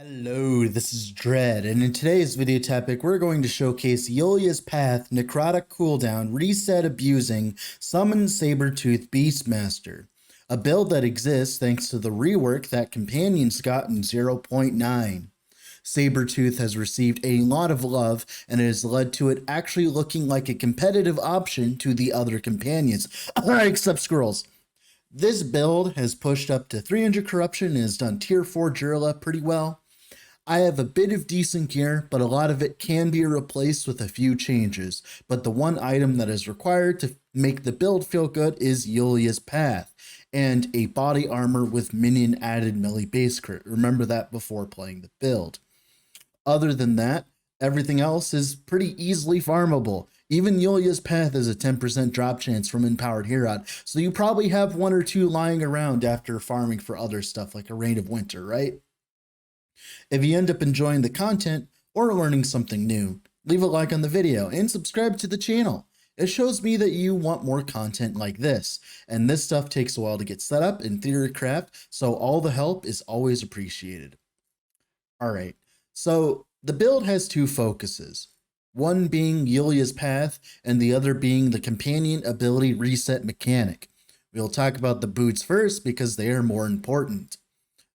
Hello, this is Dread, and in today's video topic, we're going to showcase Yulias Path, Necrotic cooldown, reset abusing, summon Sabertooth Beastmaster. A build that exists thanks to the rework that Companions got in 0.9. Sabertooth has received a lot of love, and it has led to it actually looking like a competitive option to the other companions, except Squirrels. This build has pushed up to 300 corruption and has done tier 4 Jirla pretty well. I have a bit of decent gear, but a lot of it can be replaced with a few changes. But the one item that is required to make the build feel good is Yulias Path and a body armor with Minion added melee base crit. Remember that before playing the build. Other than that, everything else is pretty easily farmable. Even Yulias Path is a 10% drop chance from Empowered Herod, so you probably have one or two lying around after farming for other stuff like a Reign of Winter, right? If you end up enjoying the content or learning something new, leave a like on the video and subscribe to the channel. It shows me that you want more content like this, and this stuff takes a while to get set up in Theorycraft, so all the help is always appreciated. Alright, so the build has two focuses, one being Yulias Path and the other being the companion ability reset mechanic. We'll talk about the boots first because they are more important.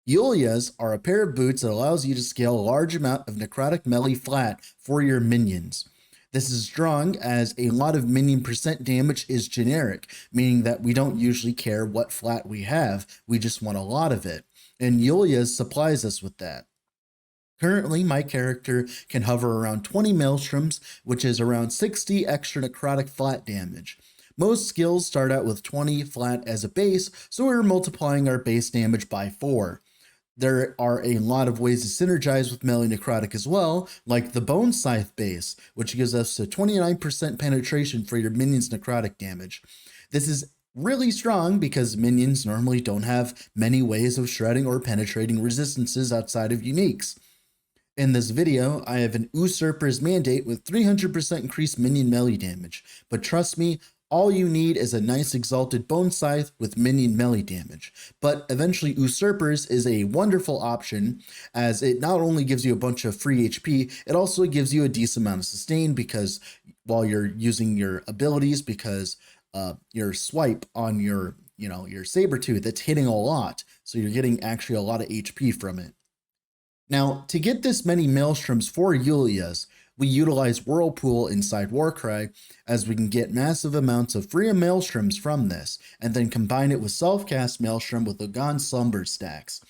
Yulias are a pair of boots that allows you to scale a large amount of necrotic melee flat for your minions. This is strong as a lot of minion percent damage is generic, meaning that we don't usually care what flat we have, we just want a lot of it, and Yulias supplies us with that. Currently, my character can hover around 20 maelstroms, which is around 60 extra necrotic flat damage. Most skills start out with 20 flat as a base, so we're multiplying our base damage by 4. There are a lot of ways to synergize with melee necrotic as well, like the Bone Scythe base, which gives us a 29% penetration for your minions' necrotic damage. This is really strong because minions normally don't have many ways of shredding or penetrating resistances outside of uniques. In this video, I have an Usurper's Mandate with 300% increased minion melee damage, but trust me, all you need is a nice exalted Bone Scythe with minion melee damage. But eventually Usurpers is a wonderful option as it not only gives you a bunch of free HP, it also gives you a decent amount of sustain because while you're using your abilities, because your swipe on your Sabertooth, it's hitting a lot. So you're getting actually a lot of HP from it. Now, to get this many maelstroms for Yulias, we utilize Whirlpool inside Warcry as we can get massive amounts of free maelstroms from this, and then combine it with self-cast maelstrom with Ogan Slumber stacks.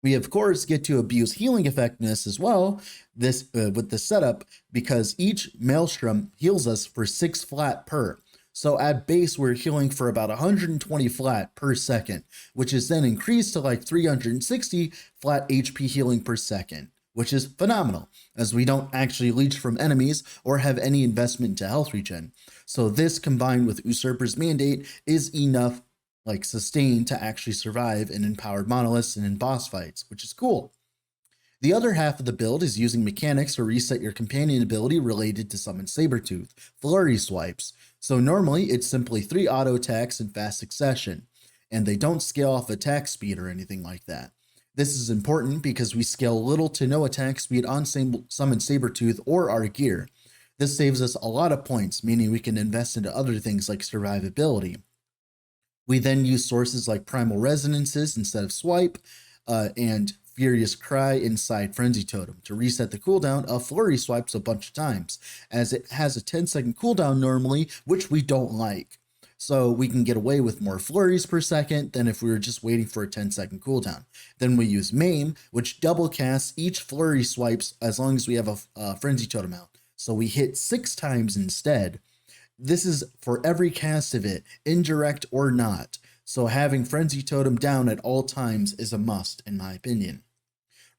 We of course get to abuse healing effectiveness as well with the setup because each maelstrom heals us for 6 flat per. So at base, we're healing for about 120 flat per second, which is then increased to like 360 flat HP healing per second, which is phenomenal, as we don't actually leech from enemies or have any investment into health regen. So this combined with Usurper's Mandate is enough like sustain to actually survive in empowered monoliths and in boss fights, which is cool. The other half of the build is using mechanics to reset your companion ability related to summon Sabertooth, Flurry Swipes. So normally it's simply 3 auto attacks in fast succession, and they don't scale off attack speed or anything like that. This is important because we scale little to no attack speed on summon Sabertooth or our gear. This saves us a lot of points, meaning we can invest into other things like survivability. We then use sources like Primal Resonances instead of Swipe, and Furious Cry inside Frenzy Totem to reset the cooldown of Flurry Swipes a bunch of times, as it has a 10-second cooldown normally, which we don't like. So we can get away with more flurries per second than if we were just waiting for a 10-second cooldown. Then we use Maim, which double casts each flurry swipes as long as we have a Frenzy Totem out. So we hit 6 times instead. This is for every cast of it, indirect or not. So having Frenzy Totem down at all times is a must, in my opinion.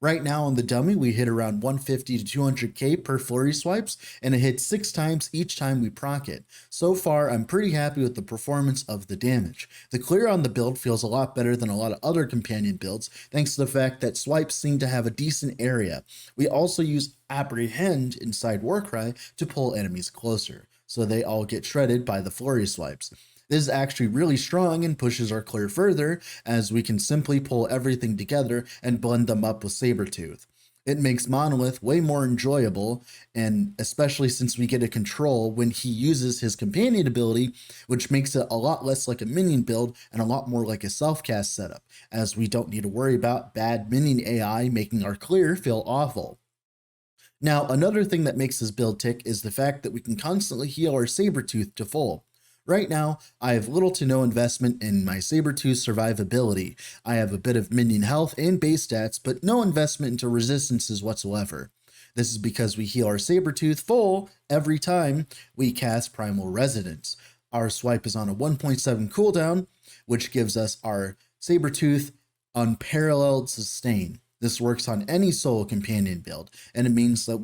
Right now on the dummy, we hit around 150 to 200k per flurry swipes, and it hits 6 times each time we proc it. So far, I'm pretty happy with the performance of the damage. The clear on the build feels a lot better than a lot of other companion builds, thanks to the fact that swipes seem to have a decent area. We also use Apprehend inside Warcry to pull enemies closer, so they all get shredded by the flurry swipes. This is actually really strong and pushes our clear further, as we can simply pull everything together and blend them up with Sabertooth. It makes Monolith way more enjoyable, and especially since we get a control when he uses his companion ability, which makes it a lot less like a minion build and a lot more like a self-cast setup, as we don't need to worry about bad minion AI making our clear feel awful. Now, another thing that makes this build tick is the fact that we can constantly heal our Sabertooth to full. Right now, I have little to no investment in my Sabertooth survivability. I have a bit of minion health and base stats, but no investment into resistances whatsoever. This is because we heal our Sabertooth full every time we cast Primal Resonance. Our swipe is on a 1.7 cooldown, which gives us our Sabertooth unparalleled sustain. This works on any solo companion build, and it means that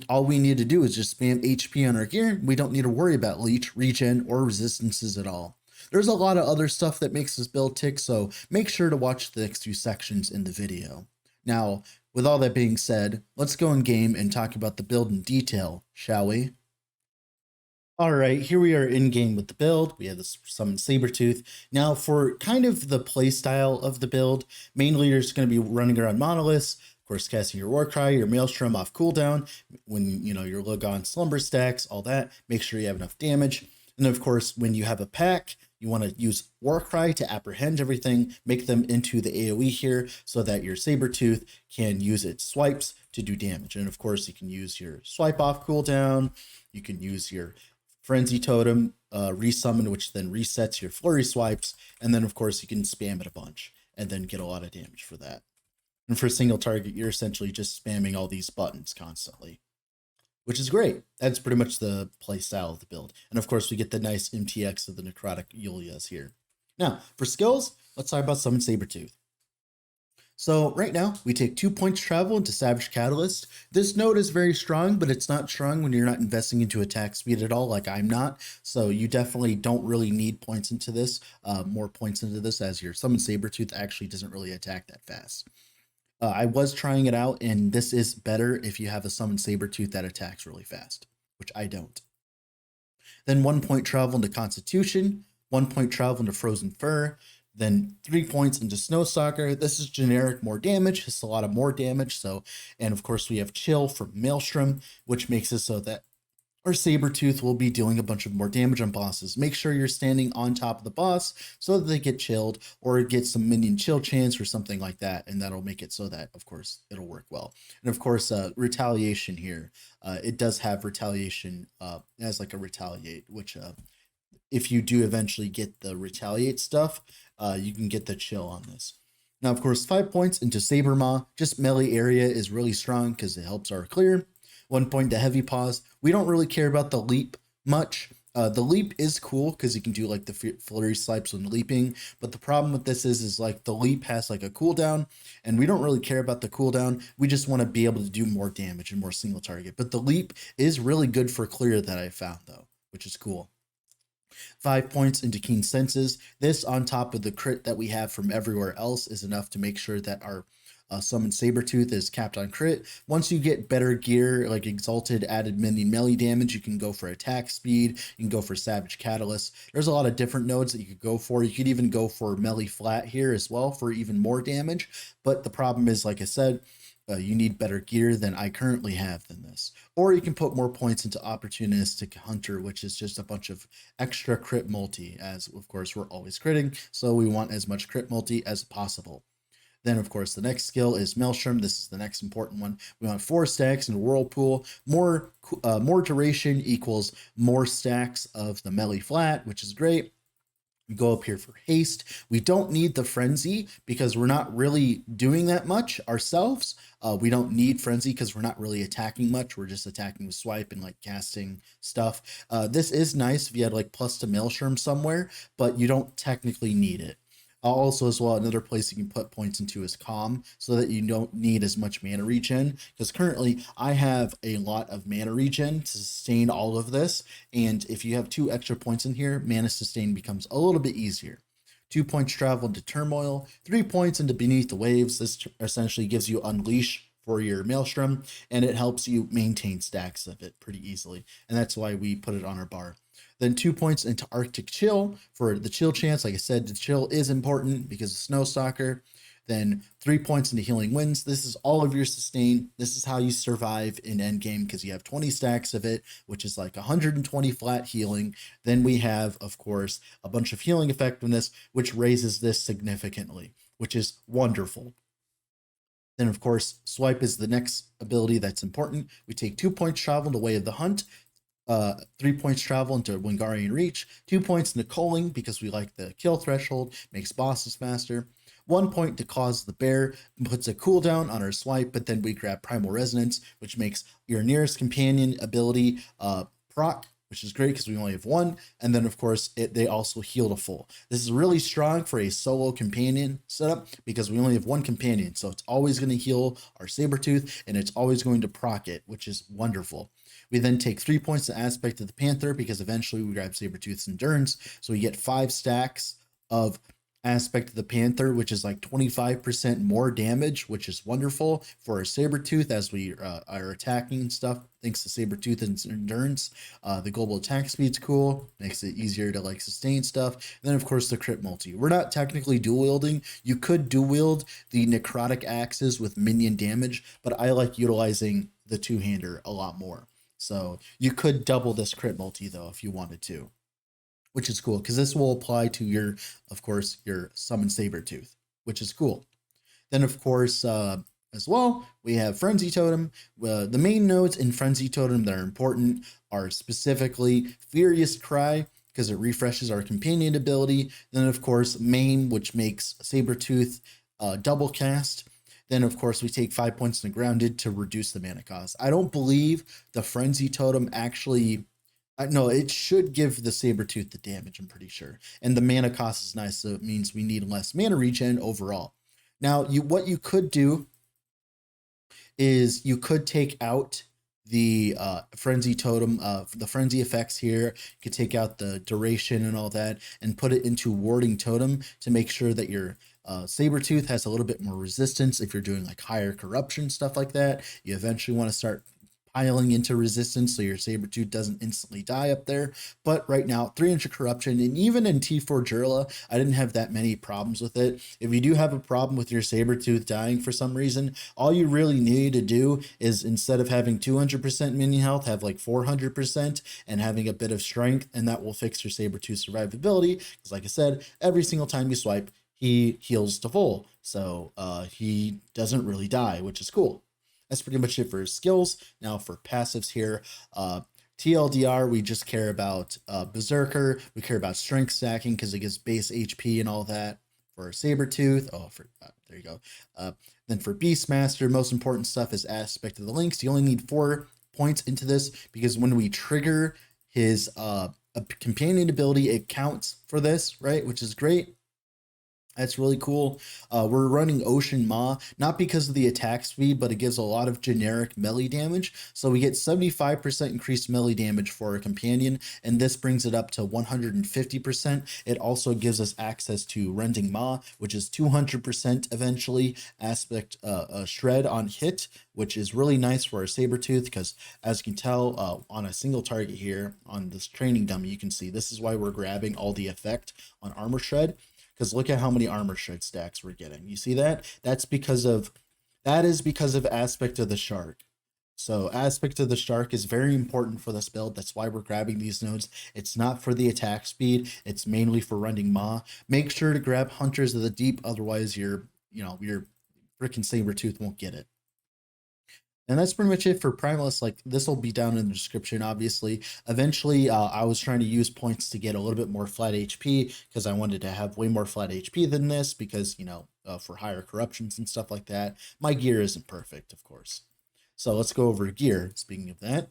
all we need to do is just spam HP on our gear. We don't need to worry about leech, regen, or resistances at all. There's a lot of other stuff that makes this build tick, so make sure to watch the next few sections in the video. Now, with all that being said, let's go in game and talk about the build in detail, shall we? All right, here we are in game with the build. We have this summon Sabertooth. Now, for kind of the play style of the build, main leader is going to be running around Monoliths, of course, casting your Warcry, your Maelstrom off cooldown, when your Logon Slumber stacks, all that. Make sure you have enough damage. And of course, when you have a pack, you want to use Warcry to apprehend everything, make them into the AoE here so that your Sabertooth can use its swipes to do damage. And of course, you can use your swipe off cooldown. You can use your Frenzy Totem resummon, which then resets your flurry swipes, and then of course you can spam it a bunch and then get a lot of damage for that. And for single target, you're essentially just spamming all these buttons constantly, which is great. That's pretty much the play style of the build. And of course we get the nice MTX of the Necrotic Yulias here. Now, for skills, let's talk about Summon Sabertooth. So right now, we take 2 points travel into Savage Catalyst. This node is very strong, but it's not strong when you're not investing into attack speed at all, like I'm not. So you definitely don't really need points into this, more points into this, as your Summon Sabertooth actually doesn't really attack that fast. I was trying it out, and this is better if you have a Summon Sabertooth that attacks really fast, which I don't. Then 1 point travel into Constitution, 1 point travel into Frozen Fur, then 3 points into Snowstalker. This is generic more damage. It's a lot of more damage. And of course we have Chill from Maelstrom, which makes it so that our Sabertooth will be dealing a bunch of more damage on bosses. Make sure you're standing on top of the boss so that they get chilled, or get some minion chill chance or something like that. And that'll make it so that, of course, it'll work well. And of course, retaliation here. It does have retaliation as like a retaliate, which if you do eventually get the retaliate stuff, you can get the chill on this. Now, of course, 5 points into Sabermaw. Just melee area is really strong because it helps our clear. 1 point to Heavy Paws. We don't really care about the leap much. The leap is cool because you can do like the flurry swipes when leaping, but the problem with this is like the leap has like a cooldown, and we don't really care about the cooldown. We just want to be able to do more damage and more single target. But the leap is really good for clear that I found though, which is cool. 5 points into Keen Senses. This, on top of the crit that we have from everywhere else, is enough to make sure that our Summon Sabertooth is capped on crit. Once you get better gear, like Exalted added minion melee damage, you can go for attack speed, you can go for Savage Catalyst. There's a lot of different nodes that you could go for. You could even go for melee flat here as well for even more damage. But the problem is, like I said, you need better gear than I currently have than this. Or you can put more points into Opportunistic Hunter, which is just a bunch of extra crit multi, as of course we're always critting, so we want as much crit multi as possible. Then, of course, the next skill is Maelstrom. This is the next important one. We want 4 stacks in a Whirlpool. More duration equals more stacks of the melee flat, which is great. We go up here for haste. We don't need the frenzy because we're not really doing that much ourselves. We don't need frenzy because we're not really attacking much. We're just attacking with swipe and like casting stuff. This is nice if you had like plus to Maelstrom somewhere, but you don't technically need it. Also, as well, another place you can put points into is Calm, so that you don't need as much mana regen, because currently I have a lot of mana regen to sustain all of this, and if you have 2 extra points in here, mana sustain becomes a little bit easier. 2 points travel into Turmoil, 3 points into Beneath the Waves. This essentially gives you Unleash for your Maelstrom, and it helps you maintain stacks of it pretty easily. And that's why we put it on our bar. Then 2 points into Arctic Chill for the chill chance. Like I said, the chill is important because of Snowstalker. Then 3 points into Healing Winds. This is all of your sustain. This is how you survive in endgame because you have 20 stacks of it, which is like 120 flat healing. Then we have, of course, a bunch of healing effectiveness, which raises this significantly, which is wonderful. Then, of course, Swipe is the next ability that's important. We take 2 points travel into Way of the Hunt, 3 points travel into Wingarian Reach, 2 points into Culling because we like the kill threshold, makes bosses faster. 1 point to Cause the Bear, puts a cooldown on our swipe, but then we grab Primal Resonance, which makes your nearest companion ability proc, which is great because we only have one. And then, of course, they also heal to full. This is really strong for a solo companion setup because we only have one companion. So it's always going to heal our Sabertooth, and it's always going to proc it, which is wonderful. We then take 3 points to Aspect of the Panther because eventually we grab Sabertooth's Endurance. So we get 5 stacks of Aspect of the Panther, which is like 25% more damage, which is wonderful for our Sabertooth as we are attacking and stuff. Thanks to Sabertooth and Endurance. The global attack speed's cool, makes it easier to like sustain stuff. And then, of course, the crit multi. We're not technically dual wielding. You could dual wield the necrotic axes with minion damage, but I like utilizing the two-hander a lot more. So you could double this crit multi though if you wanted to, which is cool because this will apply to your, of course, your summon Sabertooth, which is cool. Then, of course, as well, we have Frenzy Totem. The main nodes in Frenzy Totem that are important are specifically Furious Cry, because it refreshes our companion ability. Then, of course, Main, which makes Sabertooth double cast. Then, of course, we take 5 points in the Grounded to reduce the mana cost. I don't believe the Frenzy Totem actually... No, it should give the Sabertooth the damage, I'm pretty sure. And the mana cost is nice, so it means we need less mana regen overall. Now, what you could do is you could take out the Frenzy Totem, the Frenzy effects here. You could take out the duration and all that and put it into Warding Totem to make sure that your Sabertooth has a little bit more resistance. If you're doing like higher corruption, stuff like that, you eventually want to start piling into resistance so your Sabertooth doesn't instantly die up there. But right now, 300 corruption, and even in T4 Jurla, I didn't have that many problems with it. If you do have a problem with your Sabertooth dying for some reason, all you really need to do is, instead of having 200% minion health, have like 400% and having a bit of strength, and that will fix your Sabertooth survivability. Because like I said, every single time you swipe, he heals to full. So he doesn't really die, which is cool. That's pretty much it for his skills. Now for passives here, TLDR, we just care about Berserker. We care about strength stacking because it gives base HP and all that. For Sabertooth, there you go. Then for Beastmaster, most important stuff is Aspect of the Links. You only need 4 points into this because when we trigger his companion ability, it counts for this, right? Which is great. That's really cool. We're running Ocean Maw, not because of the attack speed, but it gives a lot of generic melee damage. So we get 75% increased melee damage for a companion, and this brings it up to 150%. It also gives us access to Rending Maw, which is 200% eventually, aspect shred on hit, which is really nice for our Sabertooth because, as you can tell, on a single target here on this training dummy, you can see this is why we're grabbing all the effect on Armor Shred. Because look at how many armor shred stacks we're getting. You see that? That is because of Aspect of the Shark. So Aspect of the Shark is very important for this build. That's why we're grabbing these nodes. It's not for the attack speed. It's mainly for Rending Maw. Make sure to grab Hunters of the Deep, otherwise your freaking Sabertooth won't get it. And that's pretty much it for Primalist. Like, this will be down in the description, obviously. Eventually, I was trying to use points to get a little bit more flat HP because I wanted to have way more flat HP than this because, for higher corruptions and stuff like that. My gear isn't perfect, of course. So let's go over gear. Speaking of that,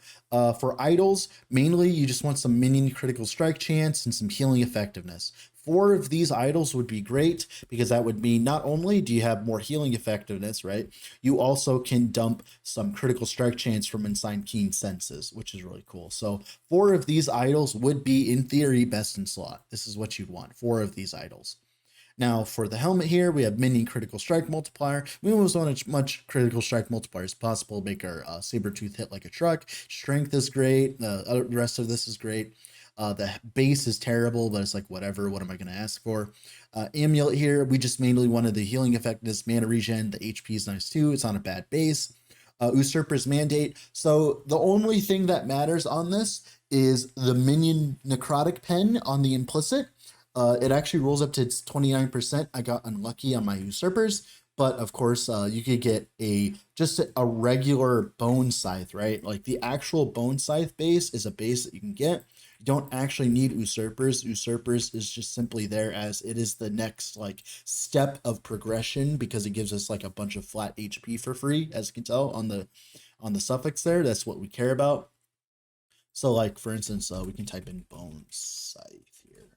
for idols, mainly you just want some minion critical strike chance and some healing effectiveness. 4 of these idols would be great because that would mean not only do you have more healing effectiveness, right? You also can dump some critical strike chance from inside Keen Senses, which is really cool. So 4 of these idols would be, in theory, best in slot. This is what you'd want, 4 of these idols. Now for the helmet here, we have Minion critical strike multiplier. We almost want as much critical strike multiplier as possible, make our Sabertooth hit like a truck. Strength is great. The rest of this is great. The base is terrible, but it's like, whatever, what am I going to ask for? Amulet here, we just mainly wanted the healing effectiveness, mana regen. The HP is nice too. It's on a bad base. Usurper's Mandate. So the only thing that matters on this is the Minion Necrotic pen on the implicit. It actually rolls up to its 29%. I got unlucky on my Usurpers, but of course, you could get just a regular Bone Scythe, right? Like the actual Bone Scythe base is a base that you can get. You don't actually need Usurpers. Usurpers is just simply there as it is the next like step of progression, because it gives us like a bunch of flat HP for free, as you can tell on the suffix there. That's what we care about. So like, for instance, we can type in Bone Scythe here.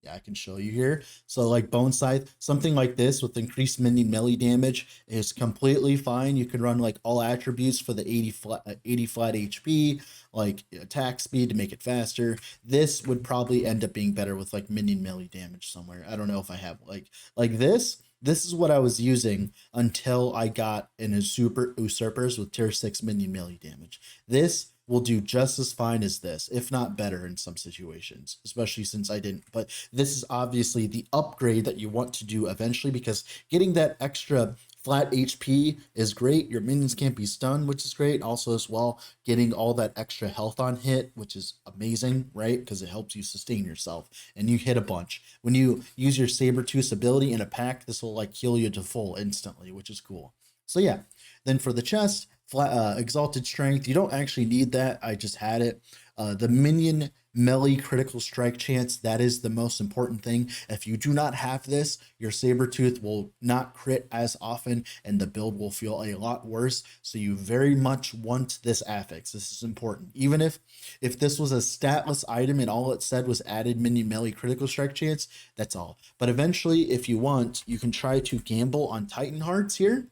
Yeah, I can show you here. So like Bone Scythe, something like this with increased minion melee damage is completely fine. You can run like all attributes for the 80 flat HP, like attack speed to make it faster. This would probably end up being better with like minion melee damage somewhere. I don't know if I have like this. This is what I was using until I got an Usurpers with tier 6 minion melee damage. This will do just as fine as this, if not better in some situations, especially since I didn't. But this is obviously the upgrade that you want to do eventually, because getting that extra flat HP is great. Your minions can't be stunned, which is great. Also, as well, getting all that extra health on hit, which is amazing, right? Because it helps you sustain yourself and you hit a bunch. When you use your Sabertooth ability in a pack, this will like heal you to full instantly, which is cool. So yeah, then for the chest, exalted strength, you don't actually need that. I just had it. The minion melee critical strike chance, that is the most important thing. If you do not have this, your Sabertooth will not crit as often and the build will feel a lot worse. So you very much want this affix. This is important. Even if this was a statless item and all it said was added minion melee critical strike chance, that's all. But eventually, if you want, you can try to gamble on Titan Hearts here.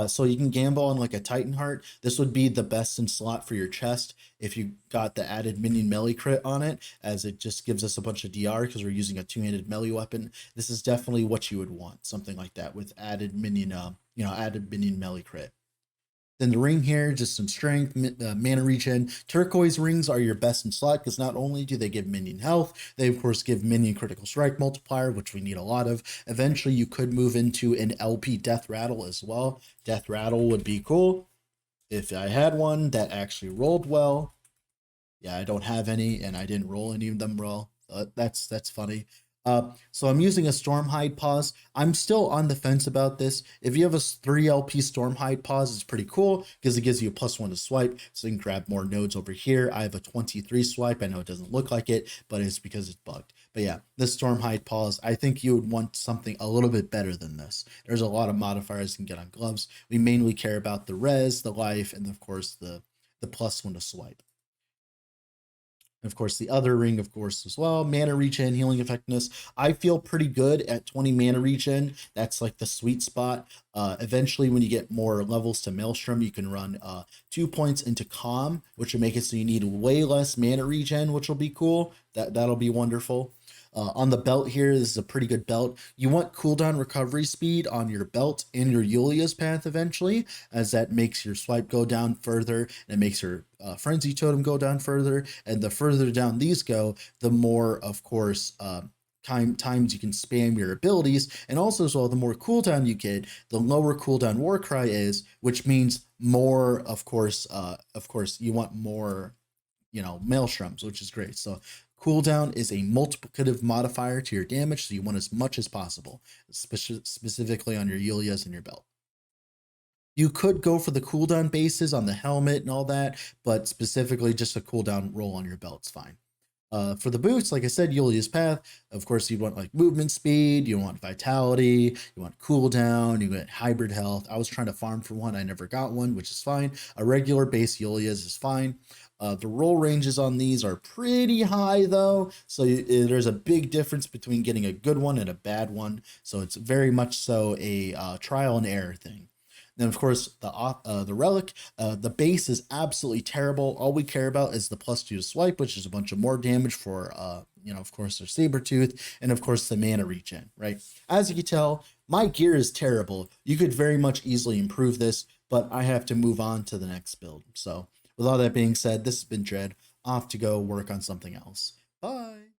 So you can gamble on like a Titan Heart. This would be the best in slot for your chest if you got the added minion melee crit on it, as it just gives us a bunch of DR because we're using a two-handed melee weapon. This is definitely what you would want, something like that with added minion, added minion melee crit. Then the ring here, just some strength, mana regen. Turquoise rings are your best in slot because not only do they give minion health, they of course give minion critical strike multiplier, which we need a lot of. Eventually, you could move into an LP Death Rattle as well. Death Rattle would be cool if I had one that actually rolled well. Yeah, I don't have any, and I didn't roll any of them well. That's funny. So I'm using a Stormhide pause. I'm still on the fence about this. If you have a 3 LP Stormhide pause, it's pretty cool because it gives you a +1 to swipe, so you can grab more nodes over here. I have a 23 swipe. I know it doesn't look like it, but it's because it's bugged. But yeah, this Stormhide pause, I think you would want something a little bit better than this. There's a lot of modifiers you can get on gloves. We mainly care about the res, the life, and of course the +1 to swipe. Of course, the other ring, of course, as well. Mana regen, healing effectiveness. I feel pretty good at 20 mana regen. That's like the sweet spot. Eventually, when you get more levels to Maelstrom, you can run 2 points into Calm, which will make it so you need way less mana regen, which will be cool. That'll be wonderful. On the belt here, this is a pretty good belt. You want cooldown recovery speed on your belt and your Yulias path eventually, as that makes your swipe go down further, and it makes your frenzy totem go down further. And the further down these go, the more, of course, times you can spam your abilities, and also as well, the more cooldown you get, the lower cooldown Warcry is, which means more, of course, you want more, Maelstroms, which is great. So cooldown is a multiplicative modifier to your damage, so you want as much as possible, specifically on your Yulias and your belt. You could go for the cooldown bases on the helmet and all that, but specifically just a cooldown roll on your belt's fine. For the boots, like I said, Yulias Path, of course, you want like movement speed, you want vitality, you want cooldown, you want hybrid health. I was trying to farm for one, I never got one, which is fine. A regular base Yulias is fine. The roll ranges on these are pretty high though, so there's a big difference between getting a good one and a bad one. So it's very much so a trial and error thing. Then of course the relic, the base is absolutely terrible. All we care about is the +2 to swipe, which is a bunch of more damage for you know, of course, there's Sabertooth, and of course the mana regen, right? As you can tell, my gear is terrible. You could very much easily improve this, but I have to move on to the next build. So with all that being said, this has been Dread, off to go work on something else. Bye.